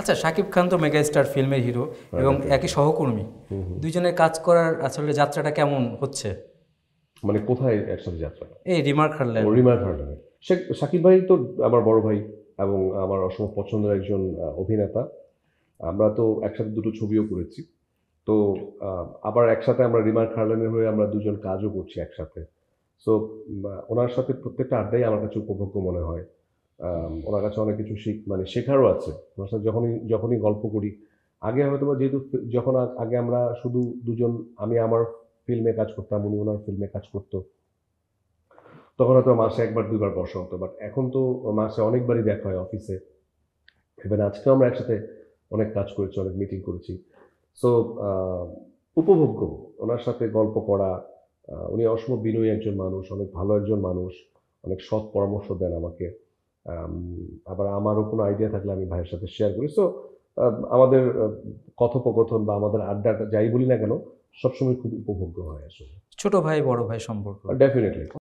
আচ্ছা, শাকিব খান তো মেগাস্টার ফিল্মের হিরো এবং একই সহকর্মী, দুইজনের কাজ করার আসলে যাত্রাটা কেমন হচ্ছে? মানে কোথায় একসাথে যাত্রা? এই রিমার্ক হারলেন। রিমার হার্ডারে শাকিব ভাই তো আমার বড় ভাই এবং আমার অসম পছন্দের একজন অভিনেতা। আমরা তো একসাথে দুটো ছবিও করেছি। তো আবার একসাথে আমরা রিমার্ক হার্লেনের হয়ে আমরা দুজন কাজও করছি একসাথে। সো ওনার সাথে প্রত্যেকটা আড্ডাই আমার কাছে উপভোগ্য মনে হয়। ওনার কাছে অনেক কিছু মানে শেখারও আছে। ওনার সাথে যখনই যখনই গল্প করি, আগে হয়তো বা যেহেতু যখন আগে আমরা শুধু দুজন, আমি আমার ফিল্মে কাজ করতাম, উনি ওনার ফিল্মে কাজ করতো, তখন হয়তো মাসে একবার দুইবার বসা হতো, বাট এখন তো মাসে অনেকবারই দেখা হয় অফিসে। ইভেন আজকেও আমরা একসাথে অনেক কাজ করেছি, অনেক মিটিং করেছি। সো উপভোগ্য ওনার সাথে গল্প করা। উনি অসম বিনয়ী একজন মানুষ, অনেক ভালো একজন মানুষ, অনেক সৎ পরামর্শ দেন আমাকে। আম, আবার আমারও কোনো আইডিয়া থাকলে আমি ভাইয়ের সাথে শেয়ার করি। সো আমাদের কথোপকথন বা আমাদের আড্ডাটা যাই বলি না কেন, সবসময় খুব উপভোগ্য হয় আসলে। ছোট ভাই বড় ভাই সম্পর্ক। ডেফিনেটলি।